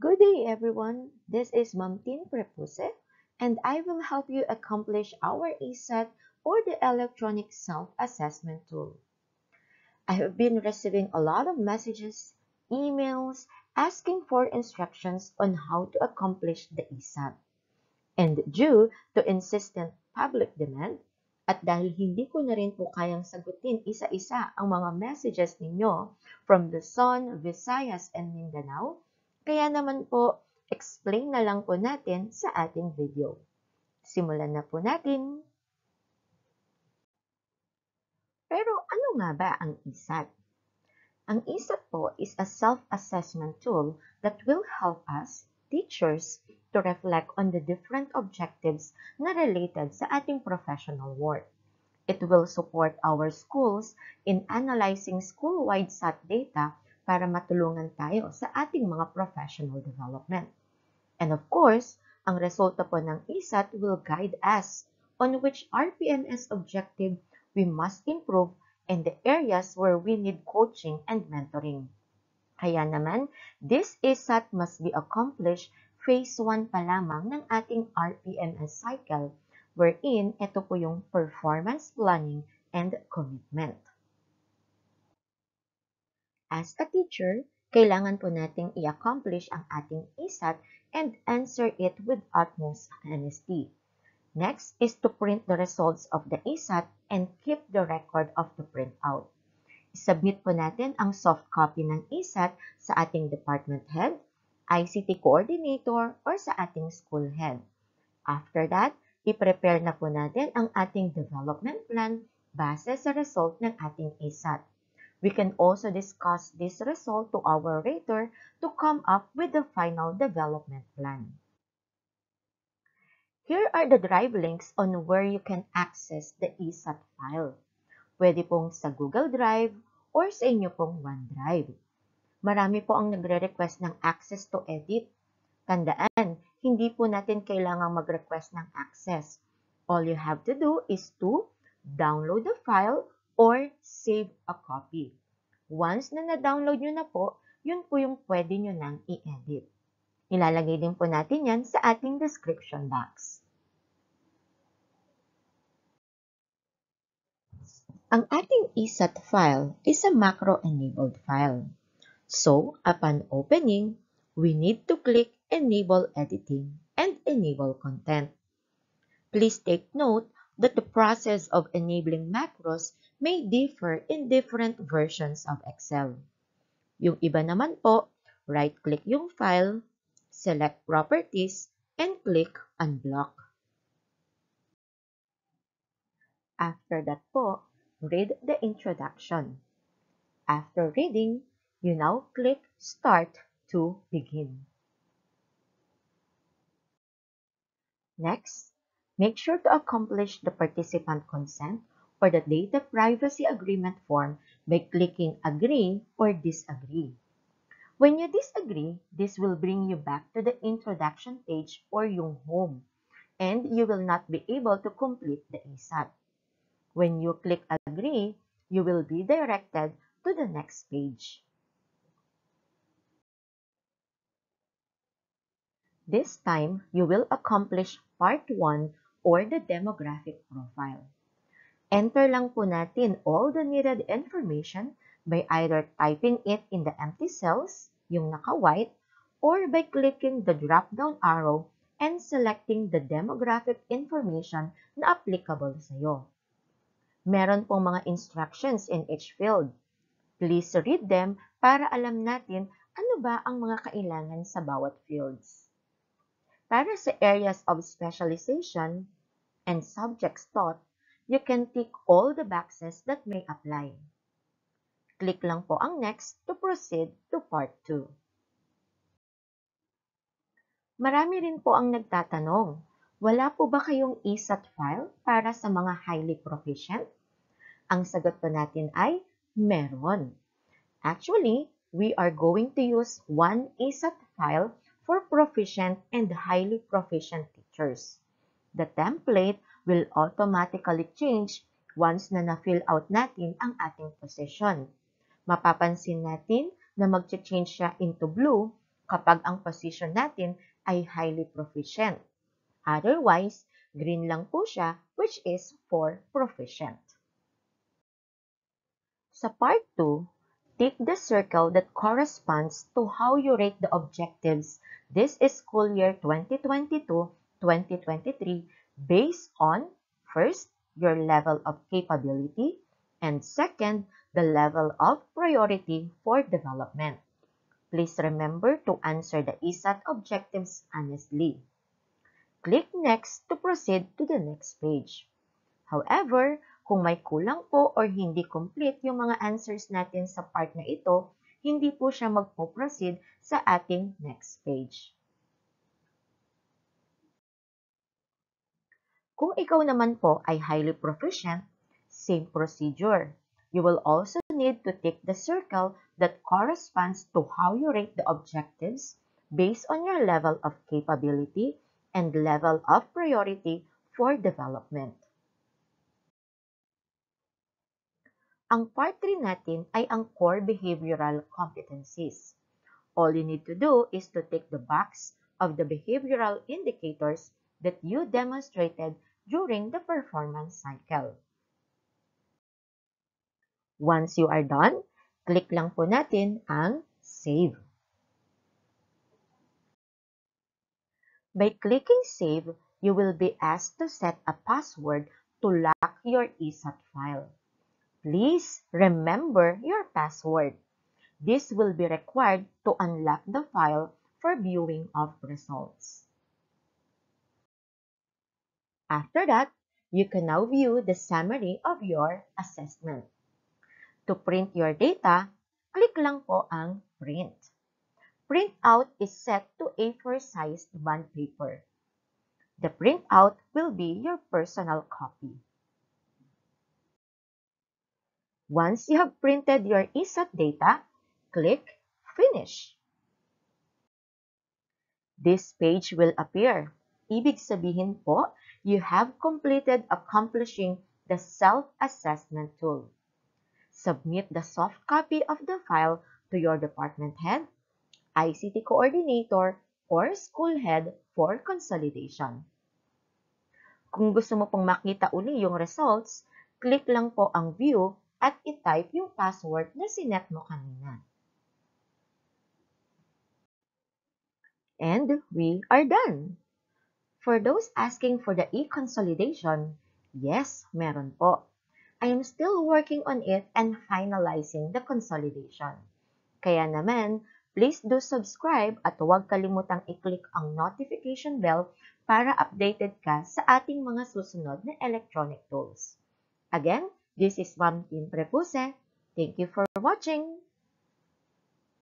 Good day, everyone. This is Ma'am Tin Prepuse, and I will help you accomplish our ESAT or the Electronic Self-Assessment Tool. I have been receiving a lot of messages, emails, asking for instructions on how to accomplish the ESAT. And due to insistent public demand, at dahil hindi ko na rin po kayang sagutin isa-isa ang mga messages ninyo from Luzon, Visayas, and Mindanao, kaya naman po, explain na lang po natin sa ating video. Simulan na po natin. Pero ano nga ba ang ESAT? Ang ESAT po is a self-assessment tool that will help us, teachers, to reflect on the different objectives na related sa ating professional work. It will support our schools in analyzing school-wide SAT data para matulungan tayo sa ating mga professional development. And of course, ang resulta po ng ESAT will guide us on which RPMS objective we must improve and the areas where we need coaching and mentoring. Kaya naman, this ESAT must be accomplished phase 1 pa lamang ng ating RPMS cycle, wherein ito po yung performance planning and commitment. As a teacher, kailangan po nating i-accomplish ang ating ESAT and answer it with utmost honesty. Next is to print the results of the ESAT and keep the record of the printout. I-submit po natin ang soft copy ng ESAT sa ating department head, ICT coordinator, or sa ating school head. After that, i-prepare na po natin ang ating development plan base sa result ng ating ESAT. We can also discuss this result to our rater to come up with the final development plan. Here are the drive links on where you can access the ESAT file. Pwede pong sa Google Drive or sa inyo pong OneDrive. Marami po ang nagre-request ng access to edit. Tandaan, hindi po natin kailangang mag-request ng access. All you have to do is to download the file or save a copy. Once na na-download nyo na po, yun po yung pwede nyo nang i-edit. Ilalagay din po natin yan sa ating description box. Ang ating ESAT file is a macro-enabled file. So, upon opening, we need to click Enable Editing and Enable Content. Please take note that the process of enabling macros may differ in different versions of Excel. Yung iba naman po, right-click yung file, select Properties, and click Unblock. After that po, read the introduction. After reading, you now click Start to begin. Next, make sure to accomplish the participant consent or the data privacy agreement form by clicking Agree or Disagree. When you disagree, this will bring you back to the introduction page or yung home, and you will not be able to complete the ESAT. When you click Agree, you will be directed to the next page. This time, you will accomplish Part 1 or the demographic profile. Enter lang po natin all the needed information by either typing it in the empty cells, yung naka-white, or by clicking the drop-down arrow and selecting the demographic information na applicable sa iyo. Meron pong mga instructions in each field. Please read them para alam natin ano ba ang mga kailangan sa bawat fields. Para sa areas of specialization and subjects taught, you can tick all the boxes that may apply. Click lang po ang Next to proceed to Part 2. Marami rin po ang nagtatanong, wala po ba kayong ESAT file para sa mga highly proficient? Ang sagot po natin ay meron. Actually, we are going to use one ESAT file for proficient and highly proficient teachers. The template will automatically change once na na-fill out natin ang ating position. Mapapansin natin na mag-change siya into blue kapag ang position natin ay highly proficient. Otherwise, green lang po siya, which is for proficient. Sa part 2, tick the circle that corresponds to how you rate the objectives this is school year 2022-2023 based on, first, your level of capability, and second, the level of priority for development. Please remember to answer the ESAT objectives honestly. Click Next to proceed to the next page. However, kung may kulang po or hindi complete yung mga answers natin sa part na ito, hindi po siya magpo-proceed sa ating next page. Kung ikaw naman po ay highly proficient, same procedure. You will also need to tick the circle that corresponds to how you rate the objectives based on your level of capability and level of priority for development. Ang part 3 natin ay ang core behavioral competencies. All you need to do is to tick the box of the behavioral indicators that you demonstrated during the performance cycle. Once you are done, click lang po natin ang Save. By clicking Save, you will be asked to set a password to lock your ESAT file. Please remember your password. This will be required to unlock the file for viewing of results. After that, you can now view the summary of your assessment. To print your data, click lang po ang Print. Printout is set to A4 sized bond paper. The printout will be your personal copy. Once you have printed your ESAT data, click Finish. This page will appear. Ibig sabihin po, you have completed accomplishing the self-assessment tool. Submit the soft copy of the file to your department head, ICT coordinator, or school head for consolidation. Kung gusto mo pong makita uli yung results, click lang po ang View at i-type yung password na sinet mo kanina. And we are done! For those asking for the e-consolidation, yes, meron po. I am still working on it and finalizing the consolidation. Kaya naman, please do subscribe at huwag kalimutang i-click ang notification bell para updated ka sa ating mga susunod na electronic tools. Again, this is Ma'am Kim Prepuse. Thank you for watching!